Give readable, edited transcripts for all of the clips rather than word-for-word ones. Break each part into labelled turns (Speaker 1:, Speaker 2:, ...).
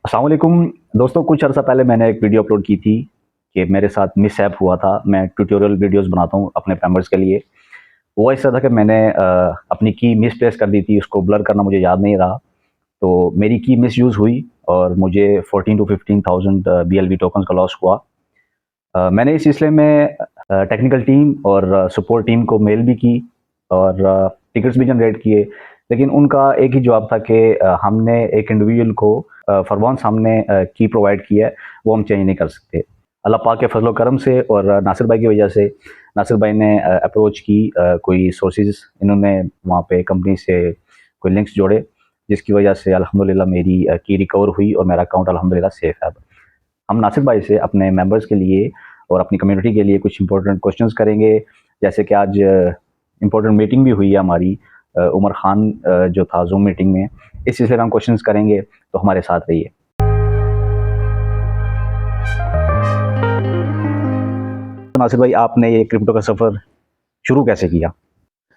Speaker 1: अस्सलाम वालेकुम दोस्तों। कुछ अर्सा पहले मैंने एक वीडियो अपलोड की थी कि मेरे साथ मिसहैप हुआ था। मैं ट्यूटोरियल वीडियोस बनाता हूँ अपने मेंबर्स के लिए। हुआ इस तरह था कि मैंने अपनी की मिसप्लेस कर दी थी, उसको ब्लर करना मुझे याद नहीं रहा, तो मेरी की मिसयूज़ हुई और मुझे 14 टू 15,000 BLV टोकन्स का लॉस हुआ। मैंने इस सिलसिले में टेक्निकल टीम और सपोर्ट टीम को मेल भी की और टिकट्स भी जनरेट किए, लेकिन उनका एक ही जवाब था कि हमने एक इंडिविजुअल को फॉर वंस हमने की प्रोवाइड किया है, वो हम चेंज नहीं कर सकते। अल्लाह पाक के फजल करम से और नासिर भाई की वजह से, नासिर भाई ने अप्रोच की, कोई सोर्सेज इन्होंने वहाँ पे कंपनी से कोई लिंक्स जोड़े, जिसकी वजह से अल्हम्दुलिल्लाह मेरी की रिकवर हुई और मेरा अकाउंट अल्हम्दुलिल्लाह सेफ है। हम नासिर भाई से अपने मेंबर्स के लिए और अपनी कम्युनिटी के लिए कुछ इंपॉर्टेंट क्वेश्चंस करेंगे। जैसे कि आज इंपॉर्टेंट मीटिंग भी हुई है हमारी, उमर खान जो था जूम मीटिंग में, इस सिलसिले में हम क्वेश्चंस करेंगे, तो हमारे साथ रहिए। तो नासिर भाई, आपने ये क्रिप्टो का सफ़र शुरू कैसे किया?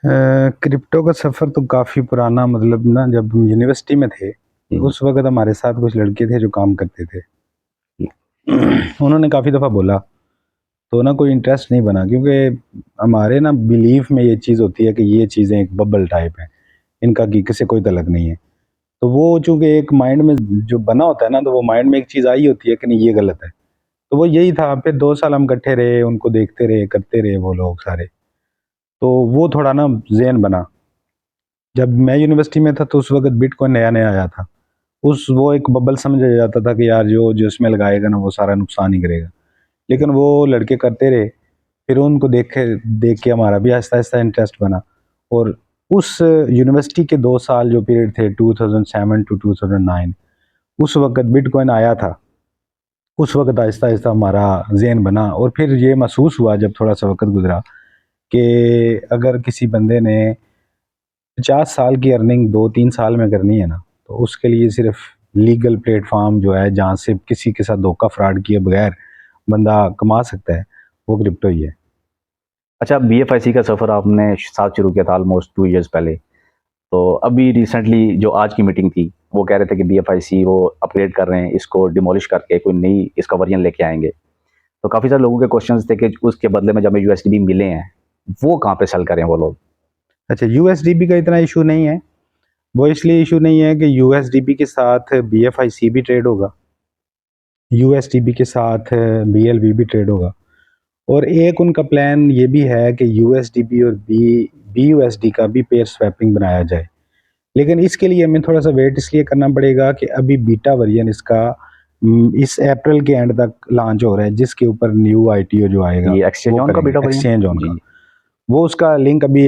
Speaker 2: क्रिप्टो का सफ़र तो काफ़ी पुराना, मतलब ना, जब हम यूनिवर्सिटी में थे उस वक्त हमारे साथ कुछ लड़के थे जो काम करते थे। उन्होंने काफ़ी दफ़ा बोला, तो ना कोई इंटरेस्ट नहीं बना, क्योंकि हमारे ना बिलीफ में ये चीज़ होती है कि ये चीज़ें एक बबल टाइप हैं, इनका की किसी कोई तलक नहीं है। तो वो चूँकि एक माइंड में जो बना होता है ना, तो वो माइंड में एक चीज़ आई होती है कि नहीं ये गलत है। तो वो यही था। फिर 2 साल हम इकट्ठे रहे, उनको देखते रहे, करते रहे वो लोग सारे। तो वो थोड़ा ना ज़हन बना। जब मैं यूनिवर्सिटी में था तो उस वक़्त बिटकॉइन नया-नया आया था। उस वो एक बबल समझा जाता था कि यार जो जो इसमें लगाएगा ना वो सारा नुकसान ही करेगा। लेकिन वो लड़के करते रहे, फिर उनको देख के हमारा भी आहिस्ता-आहिस्ता इंटरेस्ट बना। और उस यूनिवर्सिटी के 2 साल जो पीरियड थे 2007 टू 2009, उस वक़्त बिटकॉइन आया था। उस वक़्त आहिस्ता-आहिस्ता हमारा ज़हन बना और फिर ये महसूस हुआ जब थोड़ा-सा वक़्त गुज़रा कि अगर किसी बंदे ने 50 साल की अर्निंग 2-3 साल में करनी है ना, तो उसके लिए सिर्फ लीगल प्लेटफॉर्म जो है जहाँ से किसी के साथ धोखा फ्रॉड किए बगैर बंदा कमा सकता है, वो क्रिप्टो ही है।
Speaker 1: अच्छा, BFIC का सफ़र आपने साथ शुरू किया था ऑलमोस्ट 2 इयर्स पहले। तो अभी रिसेंटली जो आज की मीटिंग थी, वो कह रहे थे कि BFIC वो अपग्रेड कर रहे हैं, इसको डिमोलिश करके कोई नई इसका वर्जन लेके आएँगे। तो काफ़ी सारे लोगों के क्वेश्चंस थे कि उसके बदले में जब हमें USDB मिले हैं, वो कहाँ पे सेल करें वो लोग?
Speaker 2: अच्छा, यूएसडीबी का इतना इशू नहीं है। वो इसलिए इशू नहीं है कि यूएसडीबी के साथ बीएफआईसी भी ट्रेड होगा, यूएसडीबी के साथ बीएलबी भी ट्रेड होगा। और एक उनका प्लान ये भी है कि यूएसडीबी और बीयूएसडी का भी पेयर स्वैपिंग बनाया जाए। लेकिन इसके लिए हमें थोड़ा सा वेट इसलिए करना पड़ेगा कि अभी बीटा वर्जन इसका इस अप्रैल के एंड तक लॉन्च हो रहा है, जिसके ऊपर न्यू आईटीओ जो आएगा
Speaker 1: ये एक्सचेंज
Speaker 2: वो
Speaker 1: ऑन का
Speaker 2: करेंगे,
Speaker 1: बीटा वर्जन?
Speaker 2: एक्सचेंज ऑन का।
Speaker 1: जी।
Speaker 2: वो उसका लिंक अभी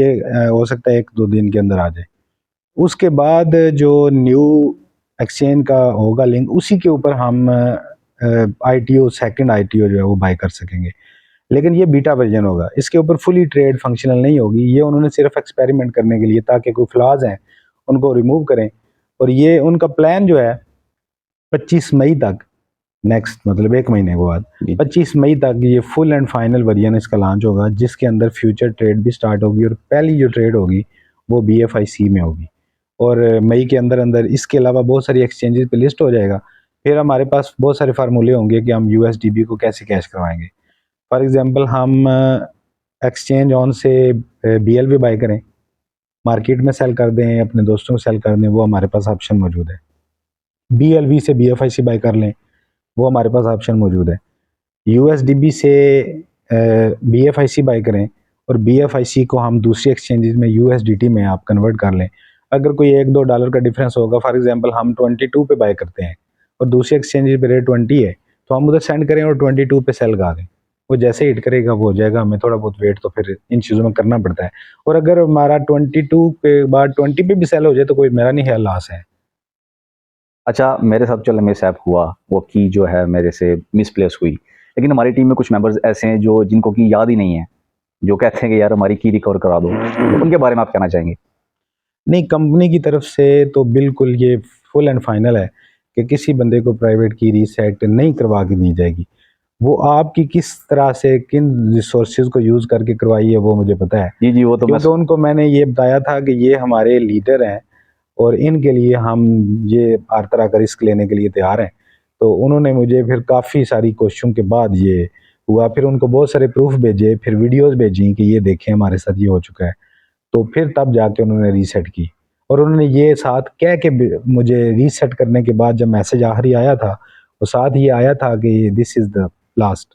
Speaker 2: हो सकता है 1-2 दिन के अंदर आ जाए। उसके बाद जो न्यू एक्सचेंज का होगा लिंक, उसी के ऊपर हम आईटीओ, सेकंड आईटीओ जो है वो बाय कर सकेंगे। लेकिन ये बीटा वर्जन होगा, इसके ऊपर फुली ट्रेड फंक्शनल नहीं होगी। ये उन्होंने सिर्फ एक्सपेरिमेंट करने के लिए, ताकि कोई फ्लॉज हैं उनको रिमूव करें। और ये उनका प्लान जो है 25 मई तक, नेक्स्ट मतलब 1 महीने के बाद
Speaker 1: जी।
Speaker 2: 25 मई तक ये फुल एंड फाइनल वर्जन इसका लॉन्च होगा, जिसके अंदर फ्यूचर ट्रेड भी स्टार्ट होगी और पहली जो ट्रेड होगी वो बीएफआईसी में होगी। और मई के अंदर अंदर इसके अलावा बहुत सारी एक्सचेंजेस पे लिस्ट हो जाएगा। फिर हमारे पास बहुत सारे फार्मूले होंगे कि हम यूएसडीबी को कैसे कैश करवाएंगे। फॉर एग्जांपल, हम एक्सचेंज ऑन से बीएलवी बाय करें, मार्केट में सेल कर दें, अपने दोस्तों को सेल कर दें, वो हमारे पास ऑप्शन मौजूद है। बीएलवी से बीएफआईसी बाय कर लें, वो हमारे पास ऑप्शन मौजूद है। यूएसडीबी से बीएफआईसी बाय करें और बीएफआईसी को हम दूसरी एक्सचेंजेस में यूएसडीटी में आप कन्वर्ट कर लें। अगर कोई $1-2 का डिफरेंस होगा, फॉर एग्जांपल हम 22 पे बाय करते हैं और दूसरी एक्सचेंज पे रेट 20 है, तो हम उधर सेंड करें और 22 पे सेल कर दें। वो जैसे हिट करेगा वो हो जाएगा। हमें थोड़ा बहुत वेट तो फिर इन चीज़ों में करना पड़ता है। और अगर हमारा 22 के बाद 20 पे भी सेल हो जाए तो कोई मेरा नहीं ख्याल लॉस है।
Speaker 1: अच्छा, मेरे साथ जो मिसहैप हुआ, वो की जो है मेरे से मिसप्लेस हुई। लेकिन हमारी टीम में कुछ मेंबर्स ऐसे हैं जो जिनको की याद ही नहीं है, जो कहते हैं कि यार हमारी की रिकवर करा दो। तो उनके बारे में आप कहना चाहेंगे?
Speaker 2: नहीं, कंपनी की तरफ से तो बिल्कुल ये फुल एंड फाइनल है कि किसी बंदे को प्राइवेट की रीसेट नहीं करवा के दी जाएगी। वो आपकी किस तरह से किन रिसोर्सेज को यूज़ करके करवाई है वो मुझे पता है,
Speaker 1: जी, जी, वो तो मैं
Speaker 2: क्योंकि उनको मैंने ये बताया था कि ये हमारे लीडर हैं और इनके लिए हम ये हर तरह का रिस्क लेने के लिए तैयार हैं। तो उन्होंने मुझे फिर काफ़ी सारी कोशिशों के बाद ये हुआ, फिर उनको बहुत सारे प्रूफ भेजे, फिर वीडियोस भेजी कि ये देखें हमारे साथ ये हो चुका है। तो फिर तब जाके उन्होंने रीसेट की, और उन्होंने ये साथ कह के मुझे रीसेट करने के बाद जब मैसेज आखिरी आया था, वो साथ ये आया था कि दिस इज़ द लास्ट,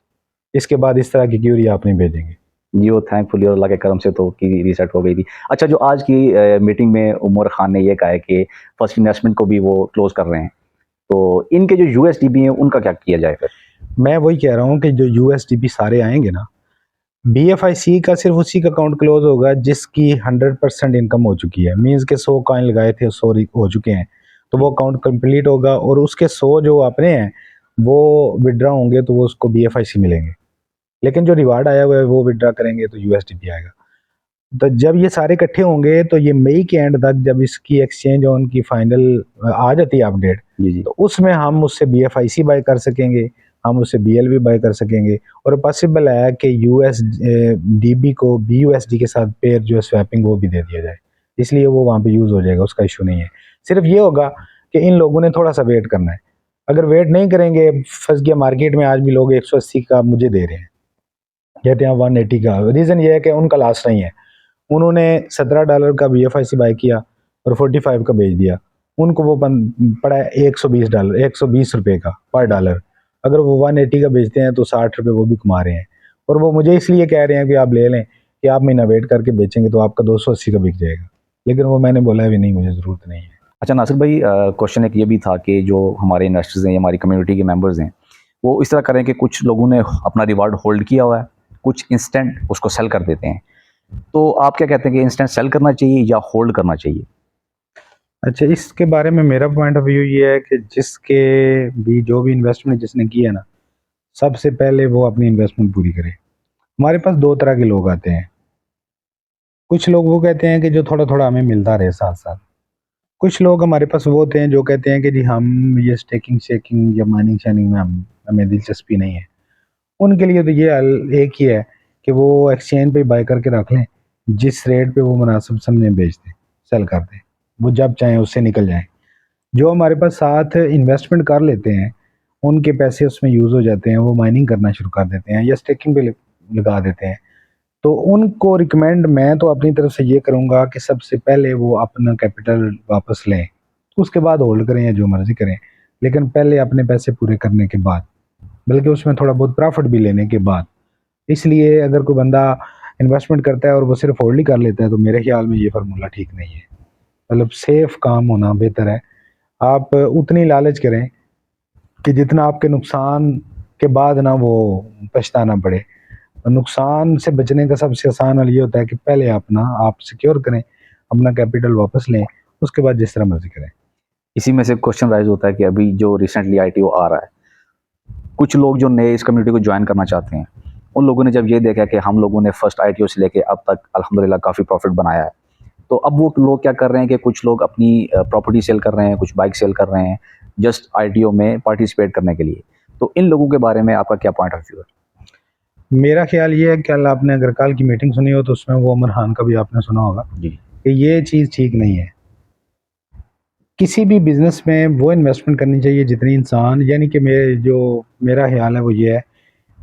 Speaker 2: इसके बाद इस तरह की क्यूरी आप नहीं भेजेंगे।
Speaker 1: जी, वो थैंकफुली और अल्लाह के करम से तो की रीसेट हो गई थी। अच्छा, जो आज की मीटिंग में उमर खान ने ये कहा है कि फर्स्ट इन्वेस्टमेंट को भी वो क्लोज़ कर रहे हैं। तो इनके जो यूएसडीबी हैं उनका क्या किया जाए फिर?
Speaker 2: मैं वही कह रहा हूँ कि जो यूएसडीपी सारे आएँगे ना, बीएफआईसी का सिर्फ उसी का अकाउंट क्लोज़ होगा जिसकी 100% इनकम हो चुकी है। मीन्स के 100 कॉइन लगाए थे, 100 हो चुके हैं, तो वो अकाउंट कंप्लीट होगा, और उसके 100 जो अपने हैं, वो विथड्रॉ होंगे तो वो उसको बीएफआईसी मिलेंगे। लेकिन जो रिवार्ड आया हुआ है वो विथड्रॉ करेंगे तो यूएसडीपी आएगा। तो जब ये सारे इकट्ठे होंगे तो ये मई के एंड तक जब इसकी एक्सचेंज ऑन की फाइनल आ जाती है अपडेट,
Speaker 1: जी, जी।
Speaker 2: तो उसमें हम उससे बीएफआईसी बाय कर सकेंगे, हम उससे बीएलवी बाय कर सकेंगे, और पॉसिबल है कि यूएसडीबी को बीयूएसडी के साथ पेयर जो है स्वैपिंग वो भी दे दिया जाए, इसलिए वो वहाँ पे यूज़ हो जाएगा, उसका इशू नहीं है। सिर्फ ये होगा कि इन लोगों ने थोड़ा सा वेट करना है। अगर वेट नहीं करेंगे, फंस गया मार्केट में, आज भी लोग 180 का मुझे दे रहे हैं, कहते हैं 180 का। रीज़न ये है कि उनका लॉस नहीं है, उन्होंने $17 का बीएफआईसी बाय किया और 45 का बेच दिया, उनको वो पड़ा है $120, ₹120 का पर डॉलर। अगर वो 180 का बेचते हैं तो ₹60 वो भी कमा रहे हैं, और वो मुझे इसलिए कह रहे हैं कि आप ले लें, कि आप महीना वेट करके बेचेंगे तो आपका 280 का बिक जाएगा। लेकिन वो मैंने बोला है भी नहीं, मुझे ज़रूरत नहीं है।
Speaker 1: अच्छा नासिर भाई, क्वेश्चन एक ये भी था कि जो हमारे इन्वेस्टर्स हैं, हमारी कम्युनिटी के मेंबर्स हैं, वो इस तरह करें कि कुछ लोगों ने अपना रिवार्ड होल्ड किया हुआ है, कुछ इंस्टेंट उसको सेल कर देते हैं। तो आप क्या कहते हैं कि इंस्टेंट सेल करना चाहिए या होल्ड करना चाहिए?
Speaker 2: अच्छा, इसके बारे में मेरा पॉइंट ऑफ व्यू ये है कि जिसके भी जो भी इन्वेस्टमेंट जिसने की है ना, सबसे पहले वो अपनी इन्वेस्टमेंट पूरी करे। हमारे पास 2 तरह के लोग आते हैं। कुछ लोग वो कहते हैं कि जो थोड़ा-थोड़ा हमें मिलता रहे साथ-साथ। कुछ लोग हमारे पास वो होते हैं जो कहते हैं कि जी हम ये स्टेकिंग-शेकिंग या माइनिंग-शाइनिंग में हम हमें दिलचस्पी नहीं है। उनके लिए तो ये हल एक ही है कि वो एक्सचेंज पे बाय करके रख लें, जिस रेट पे वो मुनासिब समझें बेच दें, सेल कर दें। वो जब चाहें उससे निकल जाएँ। जो हमारे पास साथ इन्वेस्टमेंट कर लेते हैं, उनके पैसे उसमें यूज़ हो जाते हैं, वो माइनिंग करना शुरू कर देते हैं या स्टेकिंग पे लगा देते हैं। तो उनको रिकमेंड मैं तो अपनी तरफ से ये करूँगा कि सबसे पहले वो अपना कैपिटल वापस लें, उसके बाद होल्ड करें या जो मर्ज़ी करें, लेकिन पहले अपने पैसे पूरे करने के बाद, बल्कि उसमें थोड़ा बहुत प्रॉफ़िट भी लेने के बाद। इसलिए अगर कोई बंदा इन्वेस्टमेंट करता है और वो सिर्फ़ होल्ड ही कर लेता है, तो मेरे ख़्याल में ये फ़ॉर्मूला ठीक नहीं है। मतलब सेफ़ काम होना बेहतर है। आप उतनी लालच करें कि जितना आपके नुकसान के बाद ना वो पछताना पड़े। नुकसान से बचने का सबसे आसान हल ये होता है कि पहले अपना आप सिक्योर करें, अपना कैपिटल वापस लें, उसके बाद जिस तरह मर्ज़ी करें।
Speaker 1: इसी में से क्वेश्चन राइज़ होता है कि अभी जो रिसेंटली आईटीओ आ रहा है, कुछ लोग जो नए इस कम्युनिटी को जॉइन करना चाहते हैं, उन लोगों ने जब ये देखा कि हम लोगों ने फर्स्ट आईटीओ से लेके अब तक अल्हम्दुलिल्लाह काफ़ी प्रॉफ़िट बनाया है, तो अब वो लोग क्या कर रहे हैं कि कुछ लोग अपनी प्रॉपर्टी सेल कर रहे हैं, कुछ बाइक सेल कर रहे हैं, जस्ट आईटीओ में पार्टिसिपेट करने के लिए। तो इन लोगों के बारे में आपका क्या पॉइंट ऑफ व्यू है?
Speaker 2: मेरा ख़्याल ये है, कल आपने अगर कल की मीटिंग सुनी हो तो उसमें वो अमर खान का भी आपने सुना होगा
Speaker 1: जी।
Speaker 2: कि ये चीज़ ठीक नहीं है। किसी भी बिज़नेस में वो इन्वेस्टमेंट करनी चाहिए जितनी इंसान, यानी कि मेरा ख़्याल है वो ये है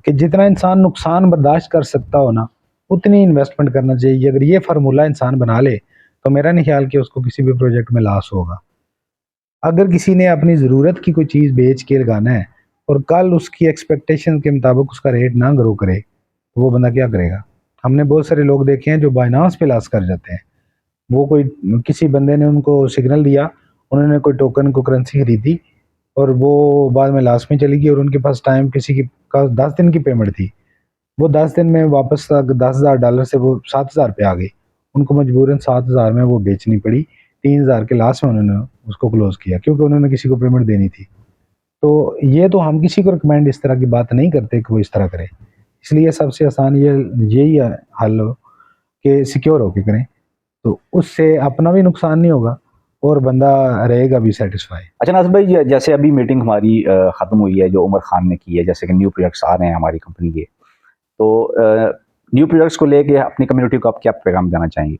Speaker 2: कि जितना इंसान नुकसान बर्दाश्त कर सकता हो ना, उतनी इन्वेस्टमेंट करना चाहिए। अगर ये फ़ॉर्मूला इंसान बना ले, तो मेरा नहीं ख़्याल कि उसको किसी भी प्रोजेक्ट में लॉस होगा। अगर किसी ने अपनी ज़रूरत की कोई चीज़ बेच के लगाना है और कल उसकी एक्सपेक्टेशन के मुताबिक उसका रेट ना ग्रो करे, तो वो बंदा क्या करेगा? हमने बहुत सारे लोग देखे हैं जो बायनांस पे लॉस कर जाते हैं। वो कोई किसी बंदे ने उनको सिग्नल दिया, उन्होंने कोई टोकन को करेंसी खरीदी और वो बाद में लॉस में चली गई, और उनके पास टाइम किसी की का 10 दिन की पेमेंट थी। वो 10 दिन में वापस $10,000 से वो 7,000 पे आ गई। उनको मजबूरन 7,000 में वो बेचनी पड़ी। 3,000 के लास्ट में उन्होंने उसको क्लोज़ किया, क्योंकि उन्होंने किसी को पेमेंट देनी थी। तो ये तो हम किसी को रिकमेंड इस तरह की बात नहीं करते कि वो इस तरह करे। इसलिए सबसे आसान यही हल हो कि सिक्योर होके करें, तो उससे अपना भी नुकसान नहीं होगा और बंदा रहेगा भी सैटिस्फाई।
Speaker 1: अच्छा नाज़िर भाई, जैसे अभी मीटिंग हमारी ख़त्म हुई है जो उमर खान ने की है, जैसे कि न्यू प्रोजेक्ट्स आ रहे हैं हमारी कंपनी के, तो न्यू प्रोजेक्ट्स को लेके अपनी कम्युनिटी को आप क्या पैगाम देना चाहेंगे?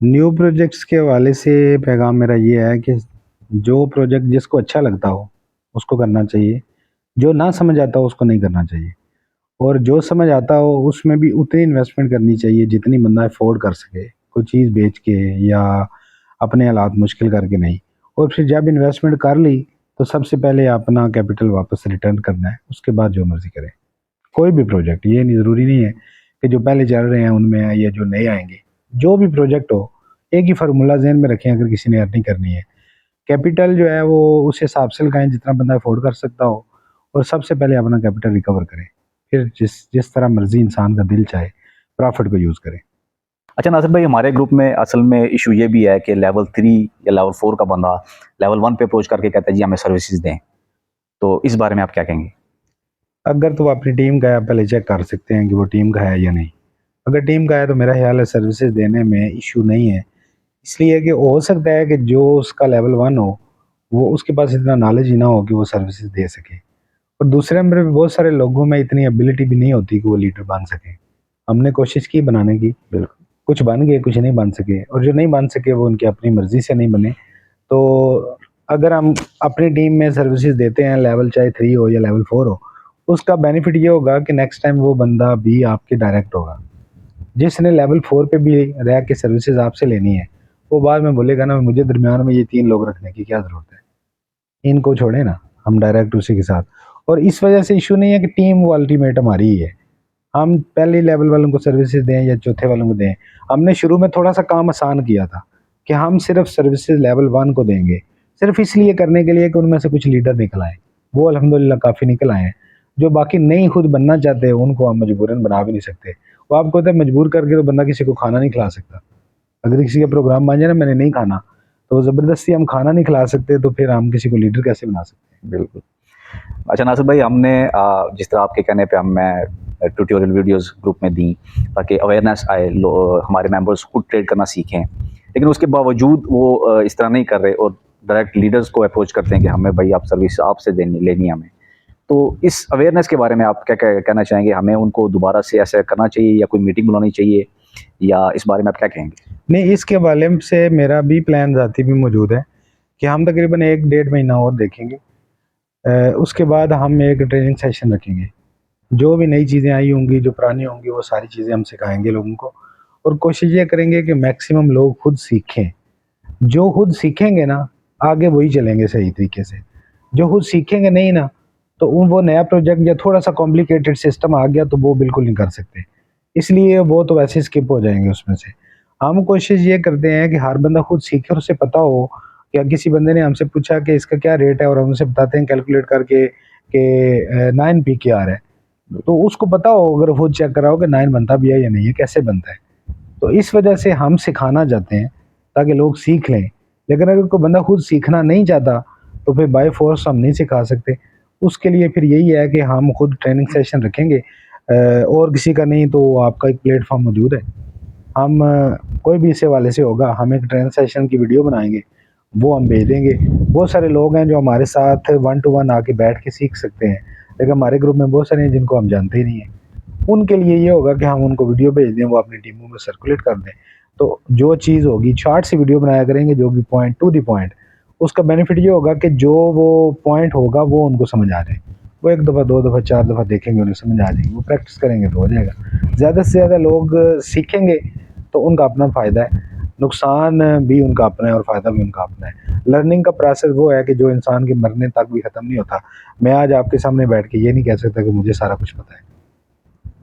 Speaker 2: न्यू प्रोजेक्ट्स के हवाले से पैगाम मेरा ये है कि जो प्रोजेक्ट जिसको अच्छा लगता हो, उसको करना चाहिए, जो ना समझ आता हो उसको नहीं करना चाहिए, और जो समझ आता हो उसमें भी उतनी इन्वेस्टमेंट करनी चाहिए जितनी बंदा अफोर्ड कर सके, कोई चीज़ बेच के या अपने हालात मुश्किल करके नहीं। और फिर जब इन्वेस्टमेंट कर ली तो सबसे पहले अपना कैपिटल वापस रिटर्न करना है, उसके बाद जो मर्ज़ी करें। कोई भी प्रोजेक्ट, ये नहीं ज़रूरी नहीं है कि जो पहले चल रहे हैं उनमें है या जो नए आएंगे, जो भी प्रोजेक्ट हो एक ही फार्मूला जहन में रखें। अगर किसी ने अर्निंग करनी है, कैपिटल जो है वो उस हिसाब से लगाएं जितना बंदा अफोर्ड कर सकता हो, और सबसे पहले अपना कैपिटल रिकवर करें, फिर जिस जिस तरह मर्जी इंसान का दिल चाहे प्रॉफिट को यूज़ करें।
Speaker 1: अच्छा नासिर भाई, हमारे ग्रुप में असल में इशू ये भी है कि लेवल 3 या लेवल 4 का बंदा लेवल 1 पे अप्रोच करके कहता है जी हमें सर्विसेज दें, तो इस बारे में आप क्या कहेंगे?
Speaker 2: अगर तो अपनी टीम का है, आप पहले चेक कर सकते हैं कि वो टीम का है या नहीं। अगर टीम का है तो मेरा ख्याल है सर्विसेज देने में इशू नहीं है, इसलिए कि हो सकता है कि जो उसका लेवल 1 हो वो उसके पास इतना नॉलेज ही ना हो कि वो सर्विसेज दे सके, और दूसरे नंबर पे बहुत सारे लोगों में इतनी एबिलिटी भी नहीं होती कि वो लीडर बन सकें। हमने कोशिश की बनाने की,
Speaker 1: बिल्कुल।
Speaker 2: कुछ बन गए कुछ नहीं बन सके, और जो नहीं बन सके वो उनकी अपनी मर्जी से नहीं बने। तो अगर हम अपनी टीम में सर्विसेज देते हैं, लेवल चाहे 3 हो या लेवल 4 हो, उसका बेनिफिट ये होगा कि नेक्स्ट टाइम वो बंदा भी आपके डायरेक्ट होगा। जिसने लेवल 4 पे भी रह के सर्विसेज आपसे लेनी है, वो बाद में बोलेगा ना मुझे दरमियान में ये 3 लोग रखने की क्या ज़रूरत है, इनको छोड़े ना, हम डायरेक्ट उसी के साथ। और इस वजह से इशू नहीं है कि टीम वो अल्टीमेट हमारी ही है, हम पहले लेवल वालों को सर्विसेज दें या चौथे वालों को दें। हमने शुरू में थोड़ा सा काम आसान किया था कि हम सिर्फ सर्विसेज लेवल 1 को देंगे, सिर्फ इसलिए करने के लिए कि उनमें से कुछ लीडर निकल आए। वो अल्हम्दुलिल्लाह काफ़ी निकल आए हैं। जो बाकी नहीं खुद बनना चाहते उनको हम मजबूरन बना भी नहीं सकते। वो आपको पता है मजबूर करके तो बंदा किसी को खाना नहीं खिला सकता। अगर किसी का प्रोग्राम मान जाए ना मैंने नहीं खाना, तो ज़बरदस्ती हम खाना नहीं खिला सकते, तो फिर हम किसी को लीडर कैसे बना सकते हैं?
Speaker 1: बिल्कुल। अच्छा नासिर भाई, हमने जिस तरह आपके कहने पे मैं ट्यूटोरियल वीडियोस ग्रुप में दी ताकि अवेयरनेस आए, हमारे मेंबर्स खुद ट्रेड करना सीखें, लेकिन उसके बावजूद वो इस तरह नहीं कर रहे और डायरेक्ट लीडर्स को अप्रोच करते हैं कि हमें भाई आप सर्विस आपसे देनी लेनी है हमें। तो इस अवेयरनेस के बारे में आप क्या कहना चाहेंगे? हमें उनको दोबारा से ऐसा करना चाहिए या कोई मीटिंग बुलानी चाहिए, या इस बारे में आप क्या कहेंगे?
Speaker 2: नहीं, इसके बारे में से मेरा भी प्लान ज़ाती भी मौजूद है कि हम तकरीबन 1 डेढ़ महीना और देखेंगे। उसके बाद हम एक ट्रेनिंग सेशन रखेंगे। जो भी नई चीज़ें आई होंगी, जो पुरानी होंगी, वो सारी चीज़ें हम सिखाएँगे लोगों को, और कोशिश ये करेंगे कि मैक्सिमम लोग खुद सीखें। जो खुद सीखेंगे ना, आगे वही चलेंगे सही तरीके से। जो खुद सीखेंगे नहीं ना, तो वो नया प्रोजेक्ट या थोड़ा-सा कॉम्प्लिकेटेड सिस्टम आ गया तो वो बिल्कुल नहीं कर सकते। इसलिए वो तो वैसे स्किप हो जाएँगे उसमें से। हम कोशिश ये करते हैं कि हर बंदा खुद सीखे और उसे पता हो, या किसी बंदे ने हमसे पूछा कि इसका क्या रेट है और हम उसे बताते हैं कैलकुलेट करके कि 9 पी आ रहा है। तो उसको पता हो, अगर खुद चेक करा हो कि 9 बनता भी है या नहीं है, कैसे बनता है। तो इस वजह से हम सिखाना चाहते हैं ताकि लोग सीख लें। लेकिन अगर कोई बंदा खुद सीखना नहीं चाहता तो फिर बाय फ़ोर्स हम नहीं सिखा सकते। उसके लिए फिर यही है कि हम खुद ट्रेनिंग सेशन रखेंगे, और किसी का नहीं तो आपका एक प्लेटफ़ॉर्म मौजूद है। हम कोई भी इस हवाले से होगा, हम एक ट्रेनिंग सेशन की वीडियो बनाएँगे, वो हम भेज देंगे। बहुत सारे लोग हैं जो हमारे साथ 1 टू 1 आके बैठ के सीख सकते हैं, लेकिन हमारे ग्रुप में बहुत सारे हैं जिनको हम जानते ही नहीं हैं। उनके लिए ये होगा कि हम उनको वीडियो भेज दें, वो अपनी टीमों में सर्कुलेट कर दें। तो जो चीज़ होगी शॉर्ट सी वीडियो बनाया करेंगे, जो भी पॉइंट टू द पॉइंट, उसका बेनिफिट ये होगा कि जो वो पॉइंट होगा वो उनको समझ आ जाए। वो 1 दफ़ा, 2 दफ़ा, 4 दफ़ा देखेंगे, उन्हें समझ आ जाएगी, वो प्रैक्टिस करेंगे तो हो जाएगा। ज़्यादा से ज़्यादा लोग सीखेंगे तो उनका अपना फ़ायदा है, नुकसान भी उनका अपना है और फ़ायदा भी उनका अपना है। लर्निंग का प्रोसेस वो है कि जो इंसान के मरने तक भी ख़त्म नहीं होता। मैं आज आपके सामने बैठ के ये नहीं कह सकता कि मुझे सारा कुछ पता है।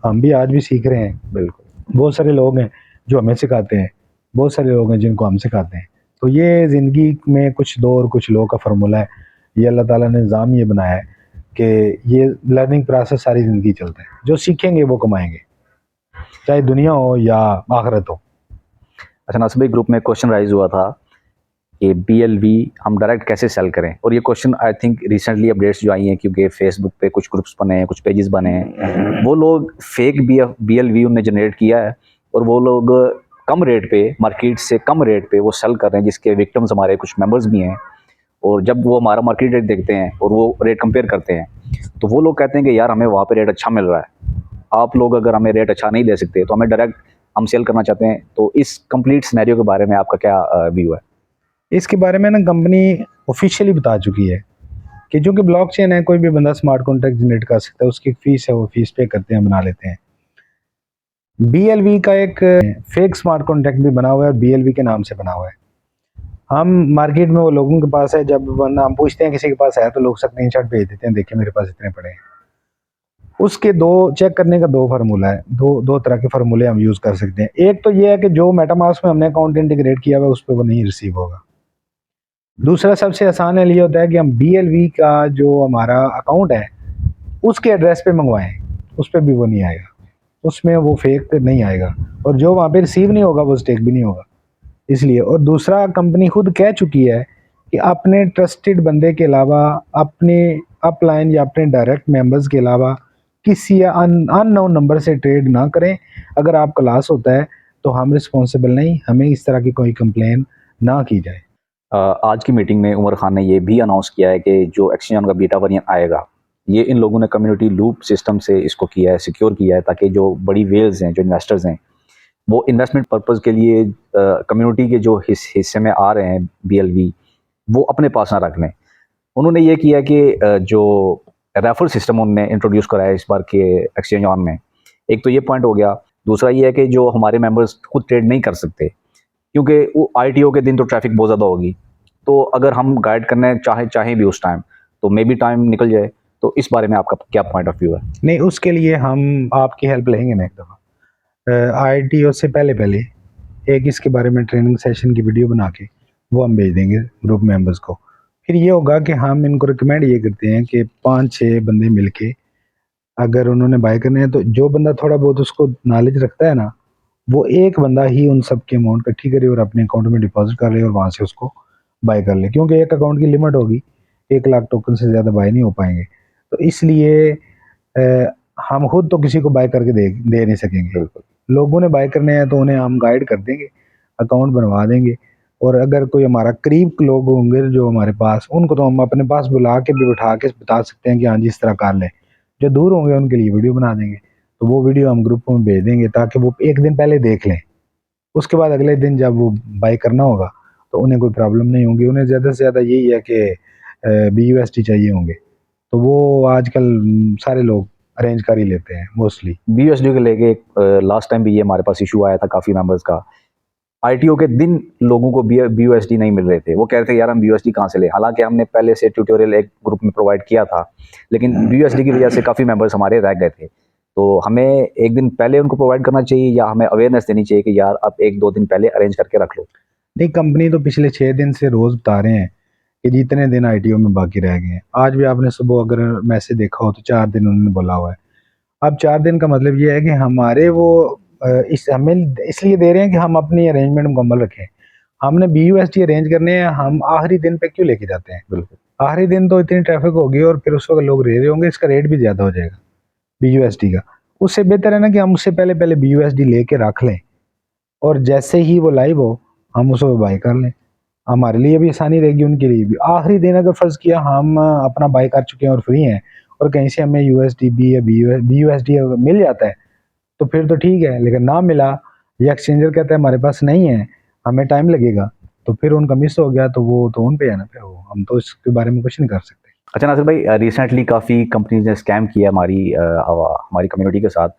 Speaker 2: हम भी आज भी सीख रहे हैं।
Speaker 1: बिल्कुल।
Speaker 2: बहुत सारे लोग हैं जो हमें सिखाते हैं, बहुत सारे लोग हैं जिनको हम सिखाते हैं। तो ये ज़िंदगी में कुछ दो और कुछ लोगों का फ़ॉर्मूला है। ये अल्लाह ताला ने निज़ाम ये बनाया है कि ये लर्निंग प्रोसेस सारी ज़िंदगी चलता है। जो सीखेंगे वो कमाएँगे, चाहे दुनिया हो या आखिरत हो।
Speaker 1: अच्छा नासिर भाई, ग्रुप में क्वेश्चन राइज हुआ था कि बीएलवी हम डायरेक्ट कैसे सेल करें, और ये question I think recently updates जो आई हैं, क्योंकि फेसबुक पे कुछ ग्रुप्स बने हैं, कुछ पेजेस बने हैं, वो लोग फेक बीएलवी उन्होंने जनरेट किया है और वो लोग कम रेट पे, मार्केट से कम रेट पे वो सेल कर रहे हैं, जिसके विक्टिम्स हमारे कुछ मेंबर्स भी हैं। और जब वो हमारा मार्केट रेट देखते हैं और वो रेट कंपेयर करते हैं, तो वो लोग कहते हैं कि यार हमें वहाँ पे रेट अच्छा मिल रहा है, आप लोग अगर हमें रेट अच्छा नहीं दे सकते तो हमें डायरेक्ट हम सेल करना चाहते हैं। तो इस कंप्लीट सिनेरियो के बारे में आपका क्या व्यू है?
Speaker 2: इसके बारे में ना कंपनी ऑफ़िशियली बता चुकी है कि चूँकि ब्लॉकचेन है, कोई भी बंदा स्मार्ट कॉन्ट्रैक्ट जनरेट कर सकता है, उसकी फीस है, वो फीस पे करते हैं, बना लेते हैं। BLV का एक फेक स्मार्ट कॉन्ट्रैक्ट भी बना हुआ है और BLV के नाम से बना हुआ है। हम मार्केट में वो लोगों के पास है, जब वरना हम पूछते हैं किसी के पास है तो लोग स्क्रीनशॉट भेज देते हैं, देखिए मेरे पास इतने पड़े हैं। उसके दो चेक करने का दो फार्मूला है, दो तरह के फार्मूले हम यूज़ कर सकते हैं। एक तो ये है कि जो मेटामास्क में हमने अकाउंट इंटीग्रेट किया हुआ है उस पर वो नहीं रिसीव होगा। दूसरा सबसे आसान है, ये होता है कि हम BLV का जो हमारा अकाउंट है उसके एड्रेस पे मंगवाएं, उस पर भी वो नहीं आएगा, उसमें वो फेक नहीं आएगा, और जो वहाँ पे रिसीव नहीं होगा वो स्टेक भी नहीं होगा। इसलिए, और दूसरा कंपनी खुद कह चुकी है कि अपने ट्रस्टेड बंदे के अलावा, अपने अपलाइन या अपने डायरेक्ट मेंबर्स के अलावा किसी अननोन नंबर से ट्रेड ना करें। अगर आपका लॉस होता है तो हम रिस्पॉन्सिबल नहीं, हमें इस तरह की कोई कंप्लेन ना की जाए।
Speaker 1: आज की मीटिंग में उमर खान ने ये भी अनाउंस किया है कि जो एक्सचेंज का बीटा वेरिएंट आएगा, ये इन लोगों ने कम्युनिटी लूप सिस्टम से इसको किया है, सिक्योर किया है, ताकि जो बड़ी वेल्स हैं, जो इन्वेस्टर्स हैं, वो इन्वेस्टमेंट पर्पज़ के लिए कम्युनिटी के जो हिस्से में आ रहे हैं BLV, वो अपने पास ना रख लें। उन्होंने ये किया कि जो रेफरल सिस्टम उन्होंने इंट्रोड्यूस कराया इस बार के एक्सचेंज ऑन में, एक तो ये पॉइंट हो गया। दूसरा ये है कि जो हमारे मेंबर्स खुद ट्रेड नहीं कर सकते, क्योंकि वो ITO के दिन तो ट्रैफिक बहुत ज़्यादा होगी, तो अगर हम गाइड करना चाहें भी उस टाइम, तो मे बी टाइम निकल जाए। तो इस बारे में आपका क्या पॉइंट ऑफ व्यू है?
Speaker 2: नहीं, उसके लिए हम आपकी हेल्प लेंगे ना एक दफ़ा। ITO से पहले पहले एक इसके बारे में ट्रेनिंग सेशन की वीडियो बना के वो हम भेज देंगे ग्रुप मेंबर्स को। फिर ये होगा कि हम इनको रिकमेंड ये करते हैं कि 5-6 बंदे मिलके अगर उन्होंने बाय करने हैं, तो जो बंदा थोड़ा बहुत उसको नॉलेज रखता है ना, वो एक बंदा ही उन सब की अमाउंट इकट्ठी करे और अपने अकाउंट में डिपॉजिट कर ले और वहाँ से उसको बाय कर ले, क्योंकि एक अकाउंट की लिमिट होगी, 1 लाख टोकन से ज़्यादा बाय नहीं हो पाएंगे। तो इसलिए हम खुद तो किसी को बाय करके दे नहीं सकेंगे। लोगों ने बाय करने हैं तो उन्हें हम गाइड कर देंगे, अकाउंट बनवा देंगे, और अगर कोई हमारा करीब के लोग होंगे जो हमारे पास, उनको तो हम अपने पास बुला के भी बिठा के बता सकते हैं कि हाँ जी इस तरह कर लें। जो दूर होंगे उनके लिए वीडियो बना देंगे, तो वो वीडियो हम ग्रुप में भेज देंगे ताकि वो एक दिन पहले देख लें। उसके बाद अगले दिन जब वो बाय करना होगा तो उन्हें कोई प्रॉब्लम नहीं होगी। उन्हें ज़्यादा से ज़्यादा यही है कि BUSD चाहिए होंगे, तो वो आजकल सारे लोग अरेंज कर ही लेते हैं मोस्टली।
Speaker 1: BUSD को लेके लास्ट टाइम भी ये हमारे पास इशू आया था काफ़ी मेंबर्स का। ITO के दिन लोगों को BUSD नहीं मिल रहे थे, वो कह रहे थे यार हम BUSD कहाँ से लें, हालांकि हमने पहले से ट्यूटोरियल एक ग्रुप में प्रोवाइड किया था, लेकिन BUSD की वजह से काफ़ी मेंबर्स हमारे रह गए थे। तो हमें एक दिन पहले उनको प्रोवाइड करना चाहिए, या हमें अवेयरनेस देनी चाहिए कि यार आप 1-2 दिन पहले अरेंज करके रख लो?
Speaker 2: नहीं, कंपनी तो पिछले 6 दिन से रोज़ बता रहे हैं कि जितने दिन ITO में बाकी रह गए हैं। आज भी आपने सुबह अगर मैसेज देखा हो तो 4 दिन उन्होंने बोला हुआ है। अब 4 दिन का मतलब ये है कि हमारे वो हमें इसलिए दे रहे हैं कि हम अपनी अरेंजमेंट मुकम्मल रखें। हमने BUSD अरेंज करने हैं, हम आखिरी दिन पे क्यों लेके जाते हैं?
Speaker 1: बिल्कुल।
Speaker 2: आखिरी दिन तो इतनी ट्रैफिक होगी और फिर उस वक्त लोग ले रहे होंगे, इसका रेट भी ज़्यादा हो जाएगा BUSD का। उससे बेहतर है ना कि हम उससे पहले पहले BUSD लेके रख लें, और जैसे ही वो लाइव हो हम उसको बाय कर लें। हमारे लिए भी आसानी रहेगी, उनके लिए भी। आखिरी दिन अगर फ़र्ज़ किया हम अपना बाय कर चुके हैं और फ्री हैं, और कहीं से हमें USDB या BUSD अगर मिल जाता है तो फिर तो ठीक है, लेकिन ना मिला या एक्सचेंजर कहता है हमारे पास नहीं है, हमें टाइम लगेगा, तो फिर उनका मिस हो गया तो वो तो उन पे है ना, फिर वो हम तो इसके बारे में कुछ नहीं कर सकते।
Speaker 1: अच्छा नासिर भाई, रिसेंटली काफ़ी कंपनीज ने स्कैम किया हमारी कम्युनिटी के साथ,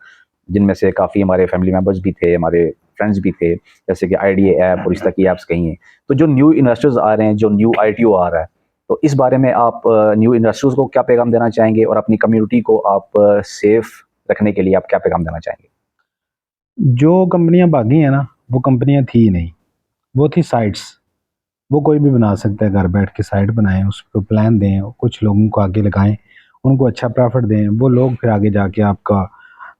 Speaker 1: जिनमें से काफ़ी हमारे फैमिली मेम्बर्स भी थे, हमारे फ्रेंड्स भी थे, जैसे कि IDA ऐप और इस तरह की ऐप्स कही हैं। तो जो न्यू इन्वेस्टर्स आ रहे हैं, जो न्यू ITO आ रहा है, तो इस बारे में आप न्यू इन्वेस्टर्स को क्या पैगाम देना चाहेंगे, और अपनी कम्युनिटी को आप सेफ रखने के लिए आप क्या पैगाम देना चाहेंगे?
Speaker 2: जो कंपनियां भागी हैं ना, वो कंपनियां थी ही नहीं, वो थी साइट्स। वो कोई भी बना सकता है, घर बैठ के साइट बनाएं, उस पर प्लान दें, कुछ लोगों को आगे लगाएं, उनको अच्छा प्रॉफिट दें, वो लोग फिर आगे जाके आपका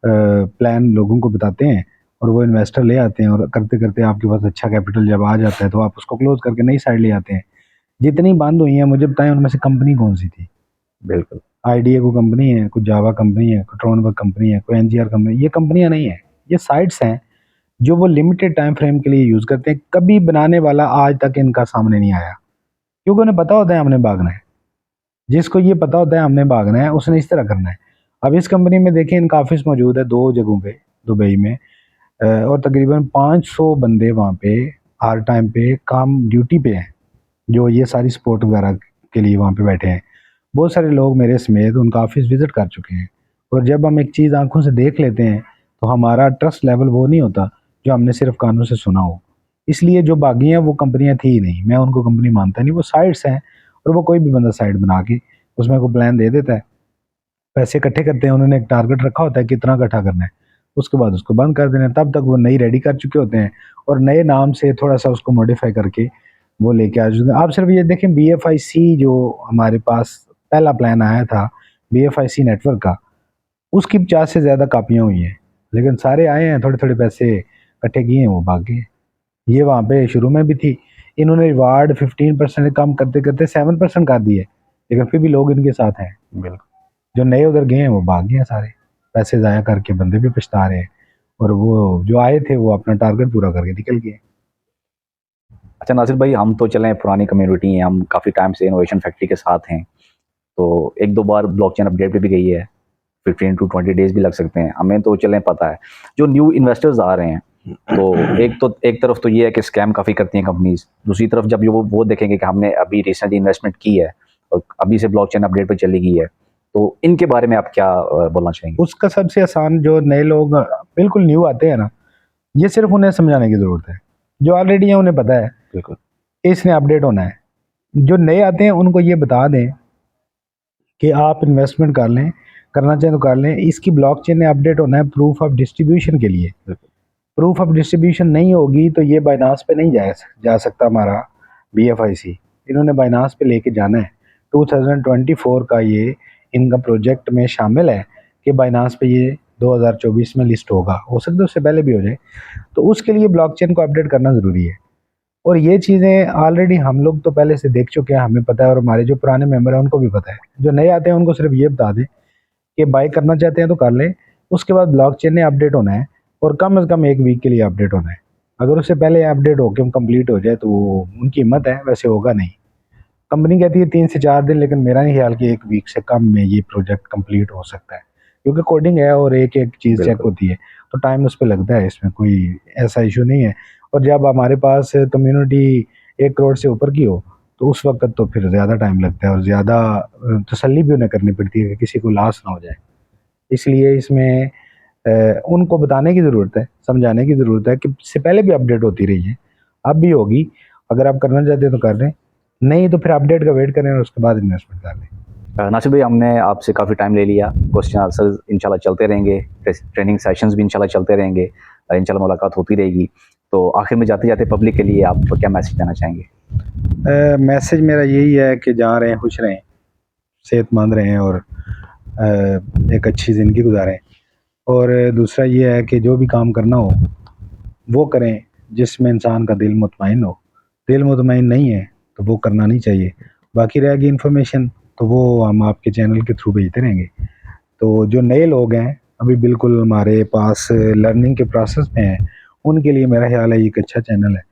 Speaker 2: प्लान लोगों को बताते हैं और वो इन्वेस्टर ले आते हैं, और करते करते आपके पास अच्छा कैपिटल जब आ जाता है तो आप उसको क्लोज करके नई साइट ले आते हैं। जितनी बंद हुई हैं मुझे बताएं उनमें से कंपनी कौन सी थी?
Speaker 1: बिल्कुल।
Speaker 2: IDA को कंपनी है, कोई जावा कंपनी है, कोई ट्रोनवर्क कंपनी है, कोई NGR कंपनी, ये कंपनियां नहीं है, ये साइट्स हैं जो वो लिमिटेड टाइम फ्रेम के लिए यूज़ करते हैं। कभी बनाने वाला आज तक इनका सामने नहीं आया, क्योंकि उन्हें पता होता है हमने भागना है। जिसको ये पता होता है हमने भागना है, उसने इस तरह करना है। अब इस कंपनी में देखें, इनका ऑफिस मौजूद है 2 जगहों पे, दुबई में, और तकरीबन 500 बंदे वहाँ पे हर टाइम पे काम ड्यूटी पे हैं, जो ये सारी सपोर्ट वगैरह के लिए वहाँ पे बैठे हैं। बहुत सारे लोग मेरे समेत उनका ऑफिस विज़िट कर चुके हैं। और जब हम एक चीज़ आंखों से देख लेते हैं तो हमारा ट्रस्ट लेवल वो नहीं होता जो हमने सिर्फ कानों से सुना हो। इसलिए जो बागी हैं वो कंपनियां थी ही नहीं, मैं उनको कंपनी मानता नहीं, वो साइट्स हैं। और वो कोई भी बंदा साइट बना के उसमें को प्लान दे देता है, पैसे इकट्ठे करते हैं, उन्होंने एक टारगेट रखा होता है कितना इकट्ठा करना है, उसके बाद उसको बंद कर देना है। तब तक वो नई रेडी कर चुके होते हैं और नए नाम से थोड़ा सा उसको मॉडिफाई करके वो लेके आ जाते हैं। आप सिर्फ ये देखें, BFIC जो हमारे पास पहला प्लान आया था BFIC नेटवर्क का, उसकी 50 से ज़्यादा कापियाँ हुई हैं, लेकिन सारे आए हैं, थोड़े थोड़े पैसे इकट्ठे किए हैं, वो भाग गए। ये वहाँ पे शुरू में भी थी, इन्होंने रिवार्ड 15% कम करते करते 7% कर दिए, लेकिन फिर भी लोग इनके साथ हैं।
Speaker 1: बिल्कुल।
Speaker 2: जो नए उधर गए हैं वो भाग गए हैं सारे, पैसे ज़ाया करके बंदे भी पछता रहे हैं, और वो जो आए थे वो अपना टारगेट पूरा करके निकल गए।
Speaker 1: अच्छा नासिर भाई, हम तो चलें पुरानी कम्युनिटी हैं, हम काफ़ी टाइम से इनोवेशन फैक्ट्री के साथ हैं, तो एक दो बार ब्लॉकचेन अपडेट पे भी गई है, 15 to 20 डेज़ भी लग सकते हैं, हमें तो चलें पता है। जो न्यू इन्वेस्टर्स आ रहे हैं, तो एक तरफ तो ये है कि स्कैम काफ़ी करती हैं कंपनीज, दूसरी तरफ जब ये वो देखेंगे कि हमने अभी रिसेंटली इन्वेस्टमेंट की है और अभी से ब्लॉकचेन अपडेट पे चली गई है, तो इनके बारे में आप क्या बोलना चाहेंगे?
Speaker 2: उसका सबसे आसान, जो नए लोग बिल्कुल न्यू आते हैं ना, ये सिर्फ उन्हें समझाने की ज़रूरत है। जो ऑलरेडी है उन्हें पता है
Speaker 1: बिल्कुल।
Speaker 2: इसने अपडेट होना है। जो नए आते हैं उनको ये बता दें कि आप इन्वेस्टमेंट कर लें, करना चाहें तो कर लें, इसकी ब्लॉकचेन में अपडेट होना है प्रूफ ऑफ डिस्ट्रीब्यूशन के लिए। प्रूफ ऑफ डिस्ट्रीब्यूशन नहीं होगी तो ये बाइनांस पे नहीं जा सकता हमारा BFIC। इन्होंने बाइनांस पे लेके जाना है। 2024 का ये इनका प्रोजेक्ट में शामिल है कि बाइनांस पे ये 2024 में लिस्ट होगा, हो सकता है उससे पहले भी हो जाए। तो उसके लिए ब्लॉकचेन को अपडेट करना ज़रूरी है। और ये चीज़ें ऑलरेडी हम लोग तो पहले से देख चुके हैं, हमें पता है, और हमारे जो पुराने मेंबर हैं उनको भी पता है। जो नए आते हैं उनको सिर्फ ये बता दें कि बाई करना चाहते हैं तो कर लें, उसके बाद ब्लॉकचेन ने अपडेट होना है और कम से कम 1 वीक के लिए अपडेट होना है। अगर उससे पहले अपडेट होकर कंप्लीट हो जाए तो उनकी हिम्मत है, वैसे होगा नहीं। कंपनी कहती है 3 से 4 दिन, लेकिन मेरा नहीं ख्याल कि 1 वीक से कम में ये प्रोजेक्ट कंप्लीट हो सकता है, क्योंकि कोडिंग है और एक एक चीज़ चेक होती है, तो टाइम उस पर लगता है, इसमें कोई ऐसा इशू नहीं है। और जब हमारे पास कम्युनिटी 1 करोड़ से ऊपर की हो तो उस वक्त तो फिर ज़्यादा टाइम लगता है और ज़्यादा तसल्ली भी उन्हें करनी पड़ती है कि किसी को लॉस ना हो जाए। इसलिए इसमें उनको बताने की ज़रूरत है, समझाने की ज़रूरत है कि इससे पहले भी अपडेट होती रही है, अब भी होगी। अगर आप करना चाहते हैं तो कर लें, नहीं तो फिर अपडेट का वेट करें और उसके बाद इन्वेस्टमेंट कर लें।
Speaker 1: नासिर भाई, हमने आपसे काफ़ी टाइम ले लिया, क्वेश्चन आंसर इंशाल्लाह चलते रहेंगे, ट्रेनिंग सेशंस भी इंशाल्लाह चलते रहेंगे, इंशाल्लाह मुलाकात होती रहेगी। तो आखिर में जाते जाते पब्लिक के लिए आप क्या मैसेज देना चाहेंगे?
Speaker 2: मैसेज मेरा यही है कि जहाँ रहें खुश रहें, सेहतमंद रहें और एक अच्छी ज़िंदगी गुजारें। और दूसरा ये है कि जो भी काम करना हो वो करें जिसमें इंसान का दिल मुतमईन हो। दिल मुतमईन नहीं है तो वो करना नहीं चाहिए। बाकी रहेगी इन्फॉर्मेशन तो वो हम आपके चैनल के थ्रू भेजते रहेंगे। तो जो नए लोग हैं अभी बिल्कुल हमारे पास लर्निंग के प्रोसेस में हैं, उनके लिए मेरा ख्याल है ये एक अच्छा चैनल है,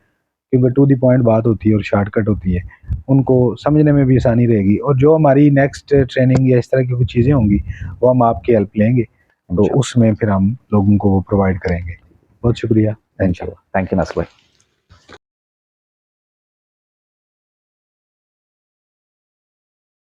Speaker 2: क्योंकि टू द पॉइंट बात होती है और शॉर्टकट होती है, उनको समझने में भी आसानी रहेगी। और जो हमारी नेक्स्ट ट्रेनिंग या इस तरह की कुछ चीज़ें होंगी वो हम आपकी हेल्प लेंगे, तो उसमें फिर हम लोगों को वो प्रोवाइड करेंगे। बहुत शुक्रिया।
Speaker 1: इंशाल्लाह। थैंक यू नासिर भाई।